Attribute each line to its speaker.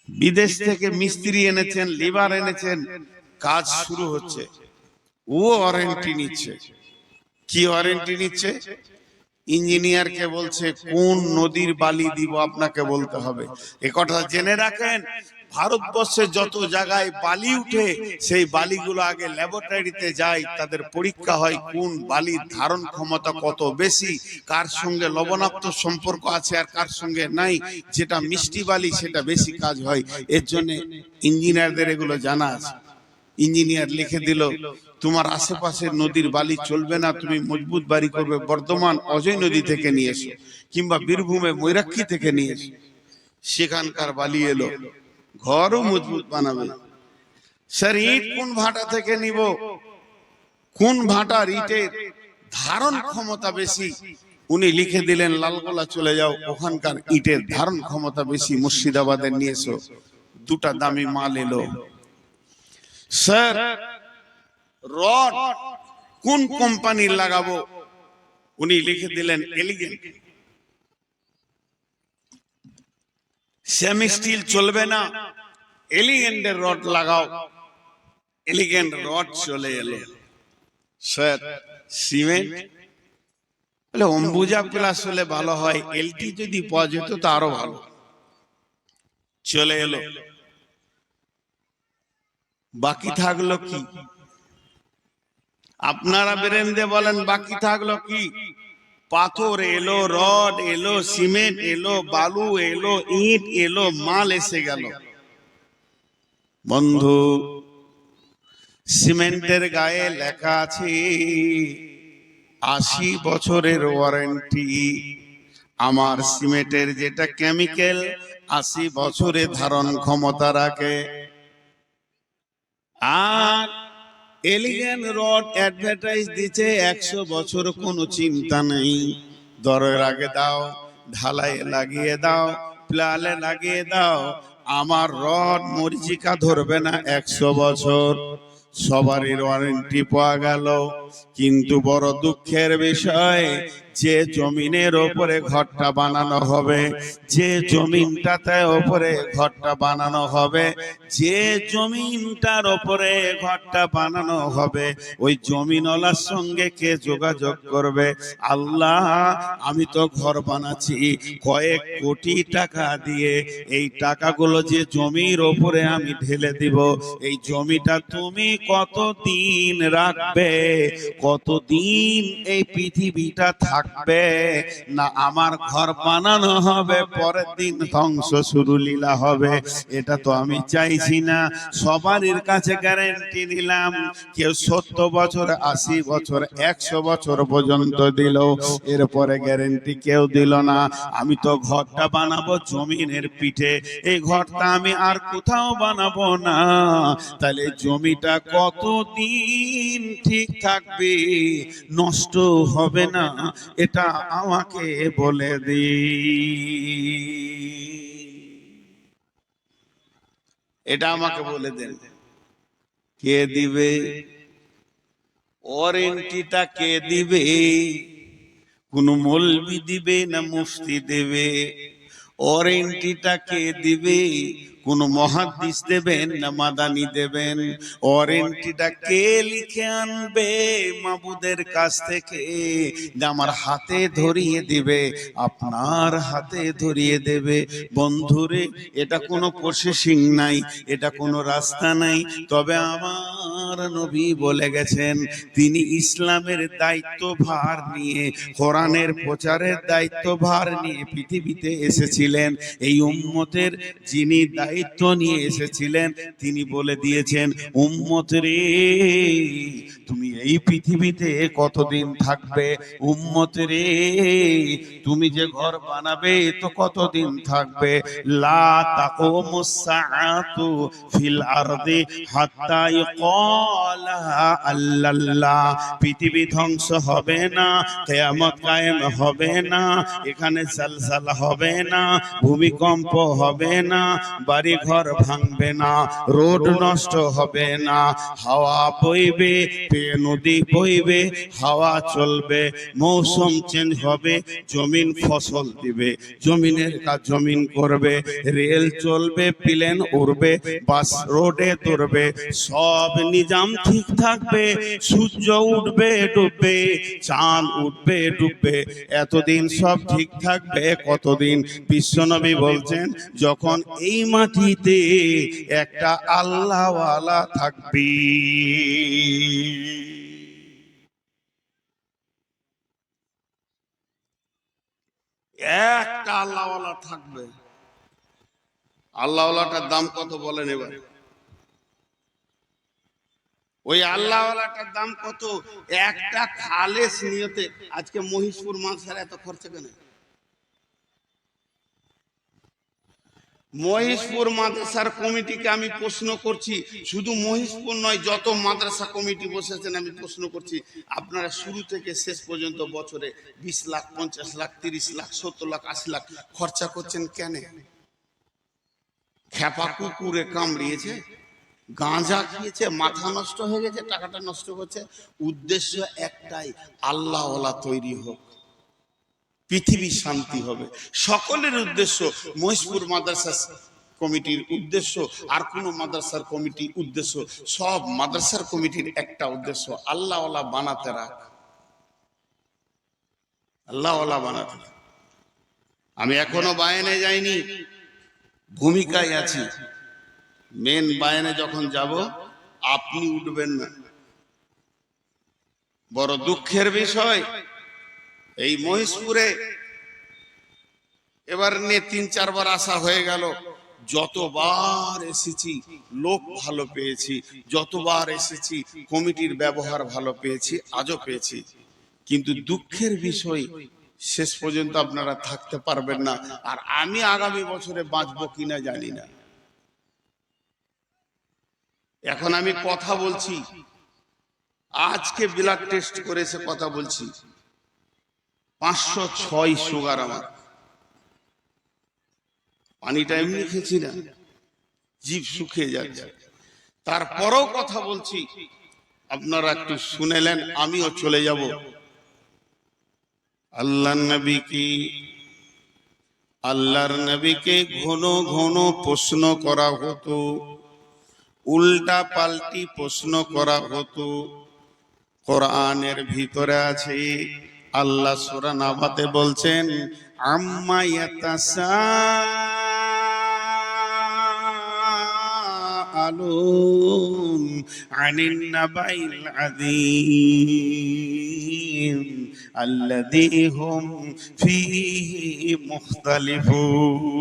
Speaker 1: বিদেশ থেকে মিস্ত্রি এনেছেন, লেবার এনেছেন, কাজ শুরু হচ্ছে, ও ওয়ারেন্টি নিচ্ছে। কি ওয়ারেন্টি নিচ্ছে? ইঞ্জিনিয়ারকে বলছে কোন নদীর বালি দিব আপনাকে বলতে হবে। এ কথা জেনে রাখেন, ভারতবর্ষে যত জায়গায় বালি উঠে সেই বালিগুলো আগে ল্যাবরেটরিতে যায়, তাদের পরীক্ষা হয় কোন বালির ধারণ ক্ষমতা কত বেশি, কার সঙ্গে লবণাক্ত সম্পর্ক আছে আর কার সঙ্গে নাই। যেটা মিষ্টি বালি সেটা বেশি কাজ হয়। এর জন্য ইঞ্জিনিয়ারদের এগুলো জানা আছে। ইঞ্জিনিয়ার লিখে দিল তোমার আশেপাশের নদীর বালি চলবে না, তুমি মজবুত বাড়ি করবে বর্ধমান অজয় নদী থেকে নিয়ে এসো, কিংবা বীরভূমে ময়ূরাক্ষী থেকে নিয়ে এসো। সেখানকার বালি এলো, ঘরও মজবুত বানাবে। স্যার ইট কোন ভাটা থেকে নিব, কোন ভাটার ইটের ধারণ ক্ষমতা বেশি? উনি লিখে দিলেন লালগোলা চলে যাও, ওখানকার ইটের ধারণ ক্ষমতা বেশি, মুর্শিদাবাদের নিয়ে এসো। দুটা দামি মাল এলো। স্যার রড কোন কোম্পানির লাগাবো? উনি লিখে দিলেন এলিগেন্ট। সেমি স্টিল চলবে না, এলিগেন্টের রড লাগাও। এলিগেন্ট রড চলে এলো। স্যার সিমেন্ট, বলে অম্বুজা প্লাস হলে ভালো হয়, এলটি যদি পাওয়া যেত তা আরো ভালো। চলে এলো। বাকি থাকলো কি? আপনারা বেরেন্দে বলেন বাকি থাকলো কি? পাথর এলো, রড এলো, সিমেন্ট এলো, বালু এলো, ইট এলো, মাল এসে গেল। বন্ধু, সিমেন্টের গায়ে লেখা আছে 80 বছরের ওয়ারেন্টি। আমার সিমেন্টের যেটা কেমিক্যাল 80 বছরের ধারণ ক্ষমতা রাখে। আর এলিগেন্ট রড অ্যাডভার্টাইজ দিচ্ছে 100 বছর, কোনো চিন্তা নেই, দরের আগে দাও, ঢালাইয়ে লাগিয়ে দাও, প্লালে লাগিয়ে দাও, আমার রড মরিচিকা ধরবে না 100 বছর। সবারই ওয়ারেন্টি পাওয়া গেল, কিন্তু বড় দুঃখের বিষয়, যে জমিনের ওপরে ঘরটা বানানো হবে, যে জমিনটাতে ওপরে ঘরটা বানানো হবে, যে জমিনটার ওপরে ঘরটা বানানো হবে, ওই জমিনওয়ালার সঙ্গে কে যোগাযোগ করবে? আল্লাহ, আমি তো ঘর বানাচ্ছি কয়েক কোটি টাকা দিয়ে, এই টাকাগুলো যে জমির ওপরে আমি ঢেলে দিব, এই জমিটা তুমি কতদিন রাখবে? কতদিন এই পৃথিবীটা থাকবে? না আমার ঘর বানানো হবে, পরের দিন ধ্বংস শুরু লীলা হবে। এটা তো আমি চাইছি না। সবারই কাছে গ্যারান্টি নিলাম, কেউ 70 বছর, 80 বছর, 100 বছর পর্যন্ত দিল, এরপরে গ্যারান্টি কেউ দিল না। আমি তো ঘরটা বানাবো জমিনের পিঠে, এই ঘরটা আমি আর কোথাও বানাবো না। তাহলে জমিটা কতদিন ঠিক থাকবে, নষ্ট হবে না, এটা আমাকে বলে দি। এটা আমাকে বলে দেন, কে দিবে? ওয়ারেন্টিটা কে দিবে? কোন মৌলবি দিবে না মুফতি দেবে? ওয়ারেন্টিটা কে দিবে? কোন মুহাদ্দিস দেবেন না মাদানি দেবেন? ওয়ারেন্টিটা কে লিখে আনবে মাবুদের কাছ থেকে, যে আমার হাতে ধরিয়ে দিবে, আপনার হাতে ধরিয়ে দেবে? বন্ধুরে, এটা কোনো প্রসেসিং নাই, এটা কোনো রাস্তা নাই। তবে আমার নবী বলে গেছেন, তিনি ইসলামের দায়িত্বভার নিয়ে, কোরআনের প্রচারের দায়িত্বভার নিয়ে পৃথিবীতে এসেছিলেন। এই উম্মতের যিনি দায়িত্ব নিয়ে এসেছিলেন, তিনি বলে দিয়েছেন, উম্মত রে, তুমি এই পৃথিবীতে কতদিন থাকবে? উম্মত রে, তুমি যে ঘর বানাবে তো কতদিন থাকবে? লা তাকুমুস সাআতু ফিল আরদি হাত্তা ইকালা আল্লাল্লাহ। পৃথিবী ধ্বংস হবে না, কিয়ামত কায়েম হবে না, এখানে জালজালা হবে না, ভূমিকম্প হবে না, বাড়ি বাড়ি ঘর ভাঙবে না, রোড নষ্ট হবে না, হাওয়া বইবে, নদী বইবে, হাওয়া চলবে, মৌসুম চেঞ্জ হবে, জমিন ফসল দিবে, জমিনের কাজ জমিন করবে, রেল চলবে, প্লেন উড়বে, বাস রোডে দৌড়বে, সব নিজাম ঠিক থাকবে, সূর্য উঠবে ডুববে, চাঁদ উঠবে ডুববে, এতদিন সব ঠিক থাকবে। কতদিন? বিশ্বনবী বলছেন যখন এই মাটিতে একটা আল্লাহওয়ালা থাকবে। একটা আল্লাহওয়ালা থাকবে। আল্লাহওয়ালাটার দাম কত বলেন এবার? ওই আল্লাহওয়ালাটার দাম কত? একটা খালেস নিয়তে। আজকে মহিষপুর মাদ্রাসার এত খরচা কেন? মহিষপুর মাদ্রাসার কমিটিকে আমি প্রশ্ন করছি, শুধু মহিষপুর নয়, যত মাদ্রাসা কমিটি বসেছেন আমি প্রশ্ন করছি, আপনারা শুরু থেকে শেষ পর্যন্ত বছরে 20 লাখ, 50 লাখ, 30 লাখ, 70 লাখ, 80 লাখ খরচা করছেন কেন? খেপা কুকুরে কামড়িয়েছে, গাঁজা খেয়েছে, মাথা নষ্ট হয়ে গেছে, টাকাটা নষ্ট করছে। উদ্দেশ্য একটাই, আল্লাহওয়ালা তৈরি হোক, পৃথিবী শান্তি হবে। সকলের উদ্দেশ্য, মহিষপুর মাদ্রাসা কমিটির উদ্দেশ্য আর কোন মাদ্রাসার কমিটি উদ্দেশ্য, সব মাদ্রাসার কমিটির একটা উদ্দেশ্য, আল্লাহওয়ালা বানাতে রাখ, আল্লাহওয়ালা বানাতে রাখ। আমি এখনো বায়ানে যাইনি, ভূমিকায় আছি। মেন বায়ানে যখন যাব আপনি উঠবেন না। বড় দুঃখের বিষয়, এই মহিষপুরে এবার নিয়ে 3-4 বার আসা হয়ে গেল। যতবার এসেছি লোক ভালো পেয়েছি, যতবার এসেছি কমিটির ব্যবহার ভালো পেয়েছি, আজও পেয়েছি। কিন্তু দুঃখের বিষয়, শেষ পর্যন্ত আপনারা থাকতে পারবেন না। আর আমি আগামী বছরে বাঁচবো কিনা জানি না। এখন আমি কথা বলছি, আজকে ব্লাড টেস্ট করেছে কথা বলছি, 506 সুগার আমার। পানিটা এমনি খেয়েছি না, জিভ শুকিয়ে যাচ্ছে। তারপরেও কথা বলছি, আপনারা একটু শুনেলেন, আমিও চলে যাব। আল্লাহর নবীকে ঘন ঘন প্রশ্ন করা হতো, উল্টা পাল্টি প্রশ্ন করা হতো। কোরআনের ভিতরে আছে, আল্লাহ সূরা নাবাতে বলছেন, আম্মা ইয়াতাসাআলুন আনিন নাবাইল আযীম আল্লাযী হুম ফীহি মুখতালিফুন।